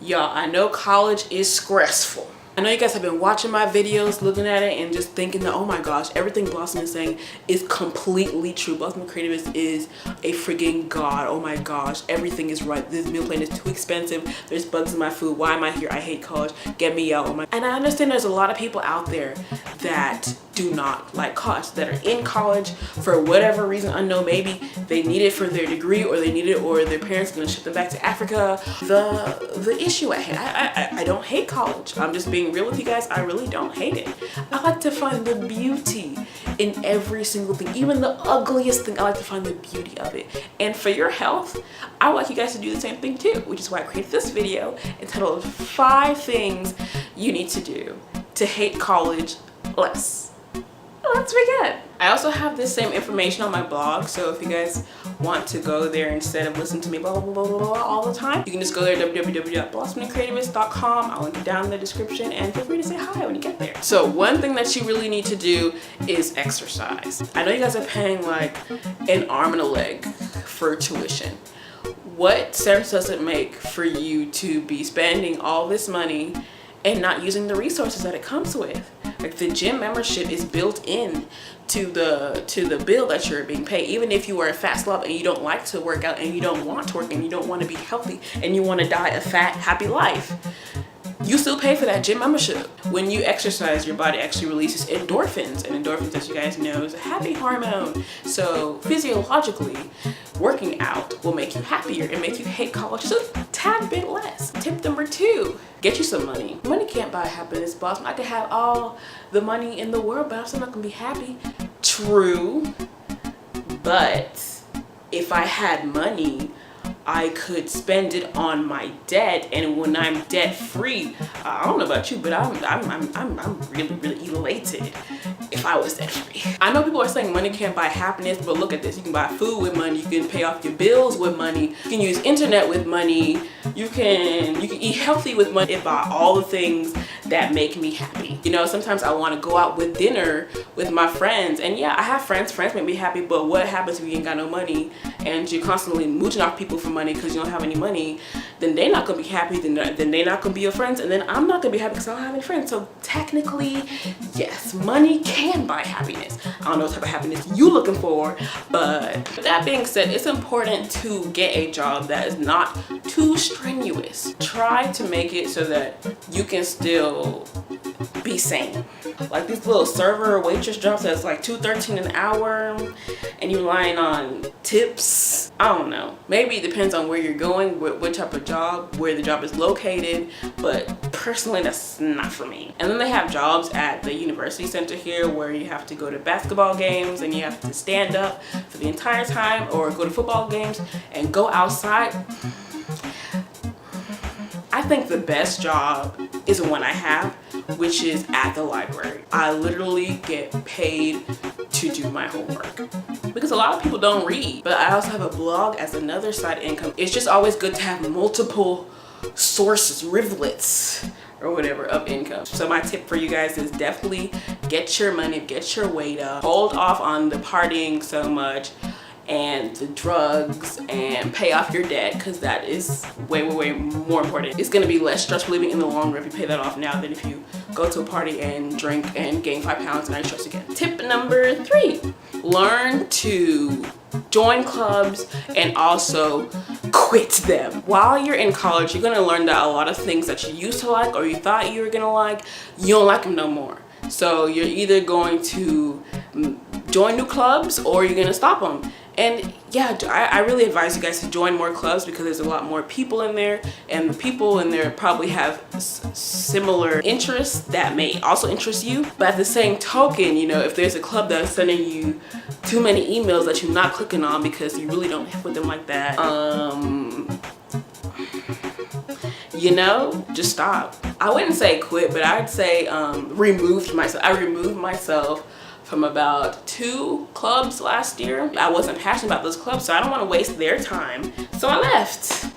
Y'all, I know college is stressful. I know you guys have been watching my videos, looking at it, and just thinking that, oh my gosh, everything Blossom is saying is completely true. Blossom the Creativist is a freaking god. Oh my gosh, everything is right. This meal plan is too expensive. There's bugs in my food. Why am I here? I hate college. Get me out. Oh my. And I understand there's a lot of people out there that do not like college, that are in college for whatever reason unknown. Maybe they need it for their degree, or they need it, or their parents are gonna ship them back to Africa. The issue at hand, I don't hate college. I'm just being real with you guys. I really don't hate it. I like to find the beauty in every single thing, even the ugliest thing. I like to find the beauty of it. And for your health, I would like you guys to do the same thing too, which is why I created this video entitled 5 things you need to do to hate college less. Let's begin. I also have this same information on my blog, so if you guys want to go there instead of listening to me blah blah blah blah, blah all the time, you can just go there, www.blossomthecreativist.com. I'll link it down in the description, and feel free to say hi when you get there. So one thing that you really need to do is exercise. I know you guys are paying like an arm and a leg for tuition. What sense does it make for you to be spending all this money and not using the resources that it comes with? Like, the gym membership is built in to the bill that you're being paid. Even if you are a fat slob and you don't like to work out and you don't want to work and you don't want to be healthy and you want to die a fat happy life, you still pay for that gym membership. When you exercise, your body actually releases endorphins, and endorphins, as you guys know, is a happy hormone. So physiologically, working out will make you happier and make you hate college just a tad bit less. Tip number 2, get you some money. Money can't buy happiness, boss. I could have all the money in the world, but I'm still not gonna be happy. True, but if I had money, I could spend it on my debt, and when I'm debt free, I don't know about you, but I'm really elated if I was debt free. I know people are saying money can't buy happiness, but look at this. You can buy food with money, you can pay off your bills with money, you can use internet with money, you can eat healthy with money, and buy all the things that make me happy. You know, sometimes I want to go out with dinner with my friends, and yeah, I have friends make me happy, but what happens if you ain't got no money and you're constantly mooching off people for money because you don't have any money? Then they're not gonna be happy, then they're not gonna be your friends, and then I'm not gonna be happy because I don't have any friends. So technically, yes, money can buy happiness. I don't know what type of happiness you looking for, but with that being said, it's important to get a job that is not too strenuous. Try to make it so that you can still be sane. Like these little server or waitress jobs that's like $2.13 an hour and you're relying on tips. I don't know. Maybe it depends on where you're going, what type of job, where the job is located, but personally that's not for me. And then they have jobs at the university center here where you have to go to basketball games and you have to stand up for the entire time, or go to football games and go outside. I think the best job is the one I have, which is at the library. I literally get paid to do my homework because a lot of people don't read, but I also have a blog as another side income. It's just always good to have multiple sources, rivulets or whatever of income. So my tip for you guys is definitely get your money, get your weight up, hold off on the partying so much and the drugs, and pay off your debt, because that is way more important. It's gonna be less stressful living in the long run if you pay that off now than if you go to a party and drink and gain 5 pounds and now you're stressed again. Tip number 3, learn to join clubs and also quit them. While you're in college, you're gonna learn that a lot of things that you used to like or you thought you were gonna like, you don't like them no more. So you're either going to join new clubs or you're gonna stop them. And yeah, I really advise you guys to join more clubs because there's a lot more people in there, and the people in there probably have similar interests that may also interest you. But at the same token, you know, if there's a club that's sending you too many emails that you're not clicking on because you really don't hit with them like that, you know, just stop. I wouldn't say quit, but I'd say removed myself. I removed myself from about 2 clubs last year. I wasn't passionate about those clubs, so I don't want to waste their time. So I left.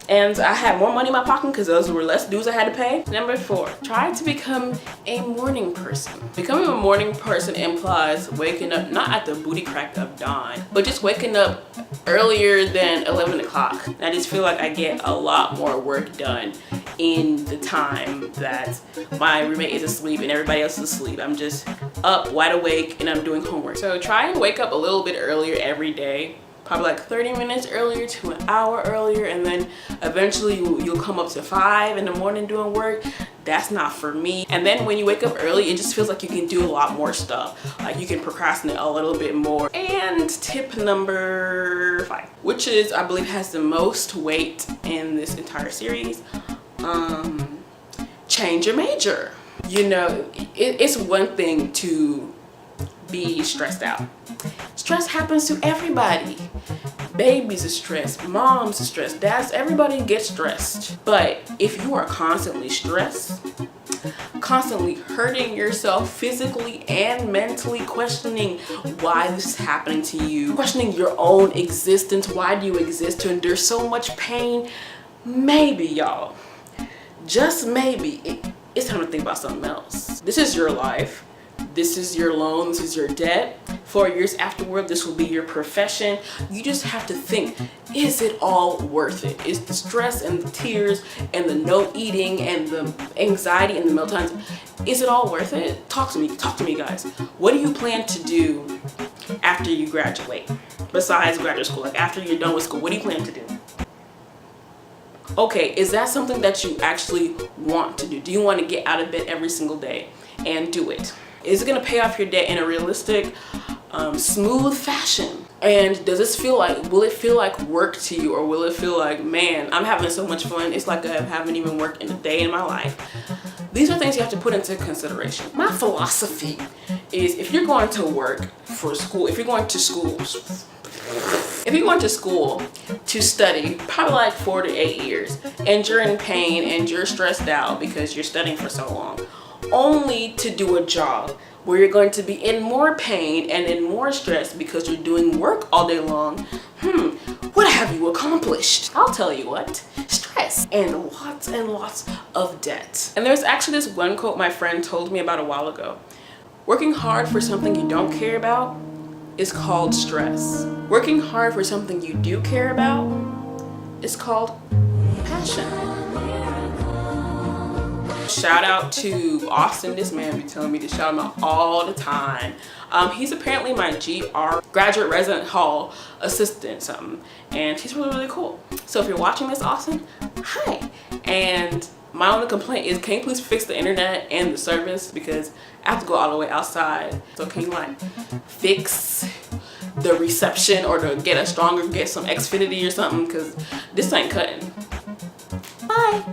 And I had more money in my pocket because those were less dues I had to pay. Number 4, try to become a morning person. Becoming a morning person implies waking up not at the booty crack of dawn, but just waking up earlier than 11 o'clock. I just feel like I get a lot more work done in the time that my roommate is asleep and everybody else is asleep. I'm just up, wide awake, and I'm doing homework. So try and wake up a little bit earlier every day. Probably like 30 minutes earlier to an hour earlier, and then eventually you'll come up to 5 in the morning doing work. That's not for me. And then when you wake up early, it just feels like you can do a lot more stuff. Like you can procrastinate a little bit more. And tip number 5, which is, I believe, has the most weight in this entire series, change your major. You know, it's one thing to be stressed out. Stress happens to everybody. Babies are stressed, moms are stressed, dads, everybody gets stressed. But if you are constantly stressed, constantly hurting yourself physically and mentally, questioning why this is happening to you, questioning your own existence, why do you exist, to endure so much pain, maybe, y'all, just maybe, it's time to think about something else. This is your life. This is your loan, this is your debt. 4 years afterward, this will be your profession. You just have to think, is it all worth it? Is the stress and the tears and the no eating and the anxiety and the meltdowns, is it all worth it? Talk to me guys. What do you plan to do after you graduate? Besides graduate school, like after you're done with school, what do you plan to do? Okay, is that something that you actually want to do? Do you want to get out of bed every single day and do it? Is it going to pay off your debt in a realistic, smooth fashion? And does this feel like, will it feel like work to you, or will it feel like, man, I'm having so much fun, it's like I haven't even worked in a day in my life? These are things you have to put into consideration. My philosophy is, if you're going to work for school, if you're going to school to study, probably like 4 to 8 years, and you're in pain and you're stressed out because you're studying for so long, only to do a job where you're going to be in more pain and in more stress because you're doing work all day long, what have you accomplished? I'll tell you what, stress and lots of debt. And there's actually this one quote my friend told me about a while ago. Working hard for something you don't care about is called stress. Working hard for something you do care about is called passion. Shout out to Austin. This man be telling me to shout him out all the time. He's apparently my GR, graduate resident hall assistant something, and he's really cool. So if you're watching this, Austin, hi. And my only complaint is, can you please fix the internet and the service, because I have to go all the way outside. So can you like fix the reception, or to get some Xfinity or something, because this ain't cutting. Bye.